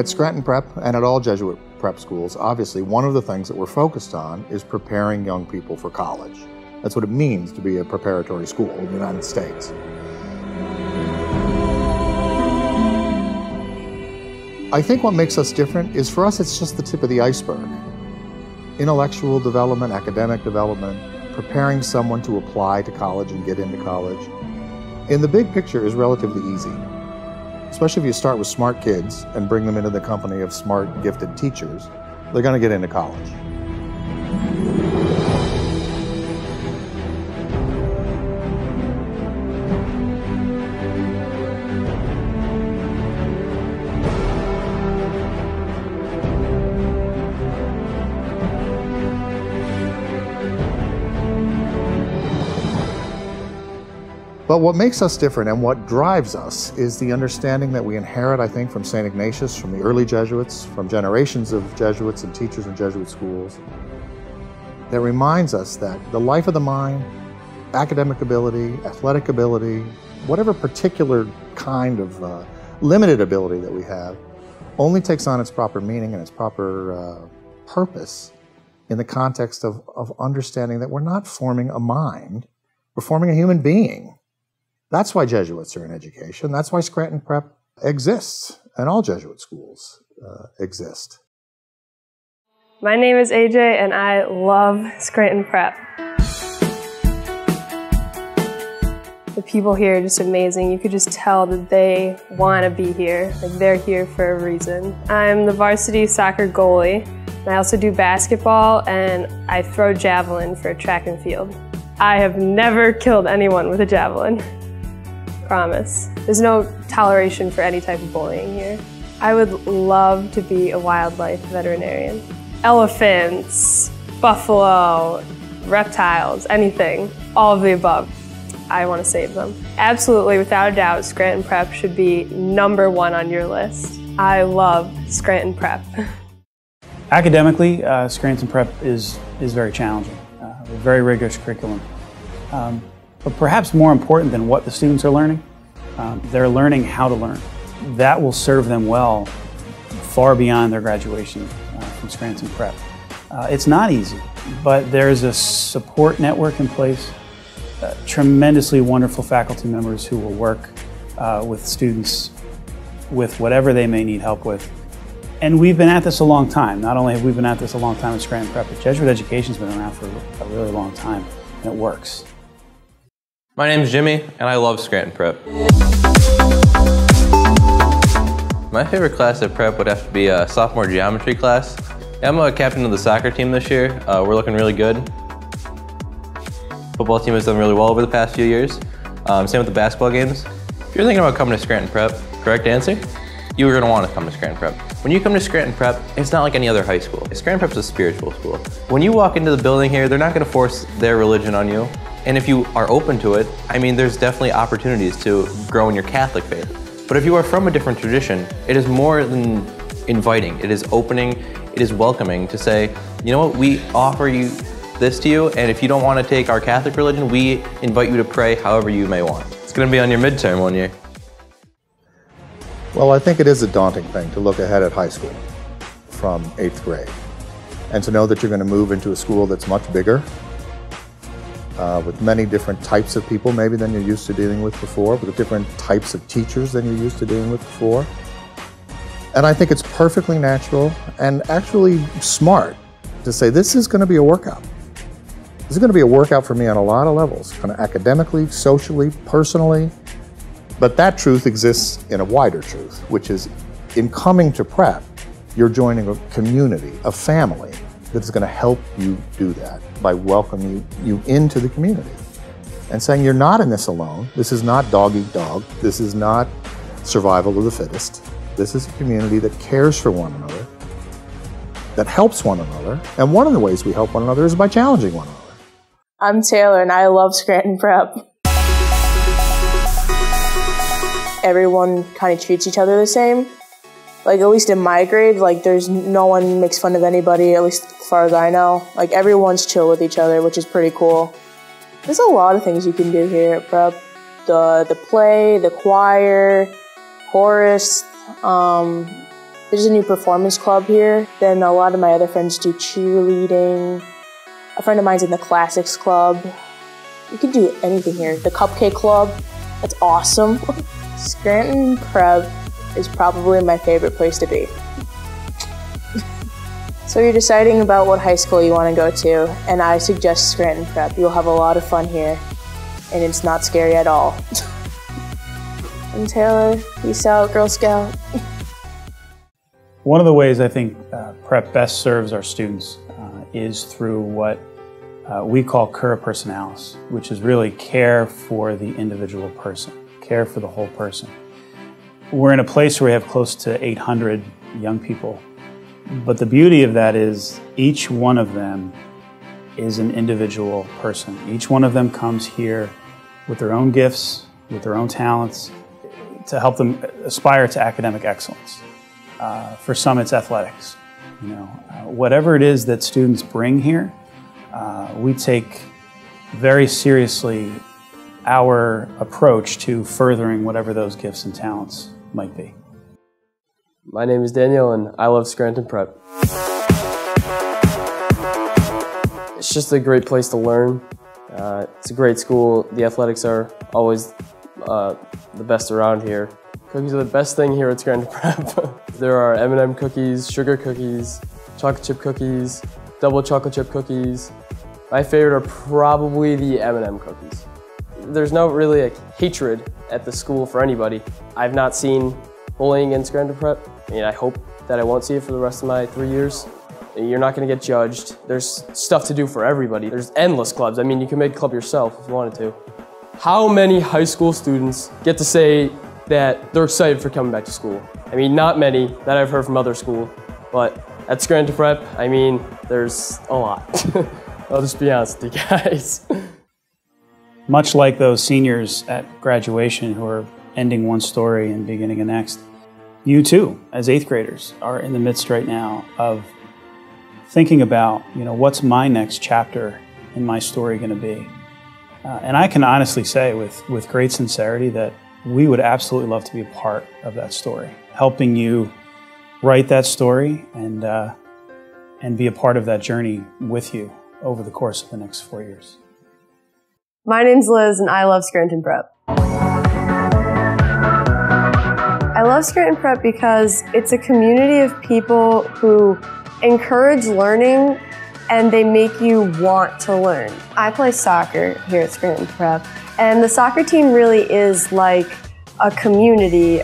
At Scranton Prep and at all Jesuit prep schools, obviously one of the things that we're focused on is preparing young people for college. That's what it means to be a preparatory school in the United States. I think what makes us different is, for us, it's just the tip of the iceberg. Intellectual development, academic development, preparing someone to apply to college and get into college, in the big picture is relatively easy. Especially if you start with smart kids and bring them into the company of smart, gifted teachers, they're going to get into college. But what makes us different and what drives us is the understanding that we inherit, I think, from St. Ignatius, from the early Jesuits, from generations of Jesuits and teachers in Jesuit schools, that reminds us that the life of the mind, academic ability, athletic ability, whatever particular kind of limited ability that we have, only takes on its proper meaning and its proper purpose in the context of understanding that we're not forming a mind, we're forming a human being. That's why Jesuits are in education. That's why Scranton Prep exists, and all Jesuit schools exist. My name is AJ, and I love Scranton Prep. The people here are just amazing. You could just tell that they want to be here. Like, they're here for a reason. I'm the varsity soccer goalie. I also do basketball, and I throw javelin for track and field. I have never killed anyone with a javelin. Promise. There's no toleration for any type of bullying here. I would love to be a wildlife veterinarian. Elephants, buffalo, reptiles, anything, all of the above. I want to save them. Absolutely, without a doubt, Scranton Prep should be #1 on your list. I love Scranton Prep. Academically, Scranton Prep is very challenging. A very rigorous curriculum. But perhaps more important than what the students are learning, they're learning how to learn. That will serve them well far beyond their graduation from Scranton Prep. It's not easy, but there's a support network in place, tremendously wonderful faculty members who will work with students with whatever they may need help with. And we've been at this a long time. Not only have we been at this a long time at Scranton Prep, but Jesuit education's been around for a really long time, and it works. My name's Jimmy, and I love Scranton Prep. My favorite class at Prep would have to be a sophomore geometry class. I'm a captain of the soccer team this year. We're looking really good. Football team has done really well over the past few years. Same with the basketball games. If you're thinking about coming to Scranton Prep, correct answer? You are going to want to come to Scranton Prep. When you come to Scranton Prep, it's not like any other high school. Scranton Prep's a spiritual school. When you walk into the building here, they're not going to force their religion on you. And if you are open to it, I mean, there's definitely opportunities to grow in your Catholic faith. But if you are from a different tradition, it is more than inviting. It is opening, it is welcoming to say, you know what, we offer you this to you, and if you don't want to take our Catholic religion, we invite you to pray however you may want. It's going to be on your midterm one year. Well, I think it is a daunting thing to look ahead at high school from 8th grade and to know that you're going to move into a school that's much bigger, with many different types of people maybe than you're used to dealing with before, with different types of teachers than you're used to dealing with before. And I think it's perfectly natural and actually smart to say this is going to be a workout. This is going to be a workout for me on a lot of levels, kind of academically, socially, personally. But that truth exists in a wider truth, which is in coming to Prep, you're joining a community, a family that is going to help you do that by welcoming you into the community and saying you're not in this alone. This is not dog eat dog. This is not survival of the fittest. This is a community that cares for one another, that helps one another. And one of the ways we help one another is by challenging one another. I'm Taylor and I love Scranton Prep. Everyone kind of treats each other the same. Like, at least in my grade, like, there's no one makes fun of anybody, at least as far as I know. Like, everyone's chill with each other, which is pretty cool. There's a lot of things you can do here at Prep. The play, the choir, chorus, There's a new performance club here. Then a lot of my other friends do cheerleading. A friend of mine's in the classics club. You can do anything here. The cupcake club, that's awesome. Scranton Prep is probably my favorite place to be. So you're deciding about what high school you want to go to, and I suggest Scranton Prep. You'll have a lot of fun here, and it's not scary at all. And Taylor, peace out, Girl Scout. One of the ways I think Prep best serves our students is through what we call cura personalis, which is really care for the individual person, care for the whole person. We're in a place where we have close to 800 young people, but the beauty of that is each one of them is an individual person. Each one of them comes here with their own gifts, with their own talents, to help them aspire to academic excellence. For some, it's athletics. Whatever it is that students bring here, we take very seriously our approach to furthering whatever those gifts and talents might be. My name is Daniel, and I love Scranton Prep. It's just a great place to learn. It's a great school. The athletics are always the best around here. Cookies are the best thing here at Scranton Prep. There are M&M cookies, sugar cookies, chocolate chip cookies, double chocolate chip cookies. My favorite are probably the M&M cookies. There's no really hatred at the school for anybody. I've not seen bullying in Scranton Prep. I hope that I won't see it for the rest of my 3 years. You're not going to get judged. There's stuff to do for everybody. There's endless clubs. You can make a club yourself if you wanted to. How many high school students get to say that they're excited for coming back to school? Not many that I've heard from other schools, but at Scranton Prep, there's a lot. I'll just be honest with you guys. Much like those seniors at graduation who are ending one story and beginning a next, you too, as 8th graders, are in the midst right now of thinking about, what's my next chapter in my story going to be? And I can honestly say with great sincerity that we would absolutely love to be a part of that story, helping you write that story and be a part of that journey with you over the course of the next 4 years. My name's Liz, and I love Scranton Prep. I love Scranton Prep because it's a community of people who encourage learning and they make you want to learn. I play soccer here at Scranton Prep, and the soccer team really is like a community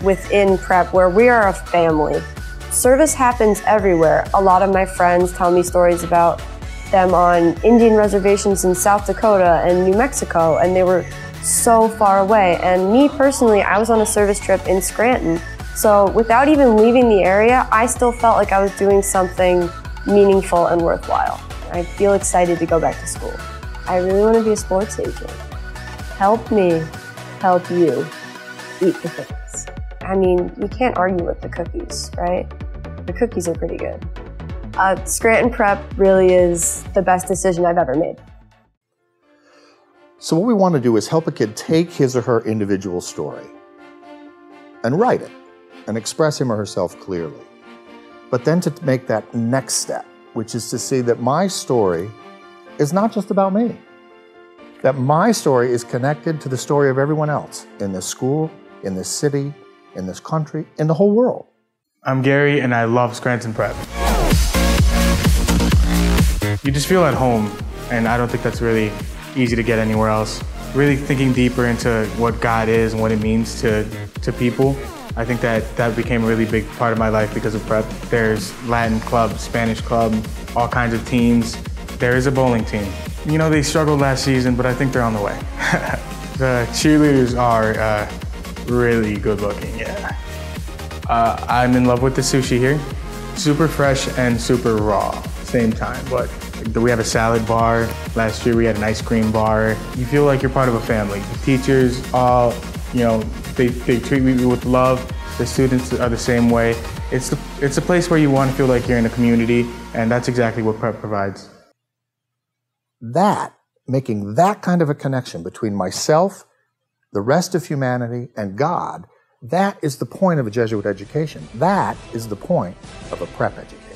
within Prep where we are a family. Service happens everywhere. A lot of my friends tell me stories about them on Indian reservations in South Dakota and New Mexico, and they were so far away. And me personally, I was on a service trip in Scranton. So without even leaving the area, I still felt like I was doing something meaningful and worthwhile. I feel excited to go back to school. I really want to be a sports agent. Help me help you eat the cookies. You can't argue with the cookies, right? The cookies are pretty good. Scranton Prep really is the best decision I've ever made. So what we want to do is help a kid take his or her individual story and write it and express him or herself clearly. But then to make that next step, which is to see that my story is not just about me, that my story is connected to the story of everyone else in this school, in this city, in this country, in the whole world. I'm Gary, and I love Scranton Prep. You just feel at home, and I don't think that's really easy to get anywhere else. Really thinking deeper into what God is and what it means to people. I think that became a really big part of my life because of Prep. There's Latin club, Spanish club, all kinds of teams. There is a bowling team. They struggled last season, but I think they're on the way. The cheerleaders are really good looking, yeah. I'm in love with the sushi here. Super fresh and super raw, same time. But we have a salad bar. Last year we had an ice cream bar. You feel like you're part of a family. The teachers all, they treat you with love. The students are the same way. It's a place where you want to feel like you're in a community, and that's exactly what Prep provides. Making that kind of a connection between myself, the rest of humanity, and God, That is the point of a Jesuit education. That is the point of a prep education.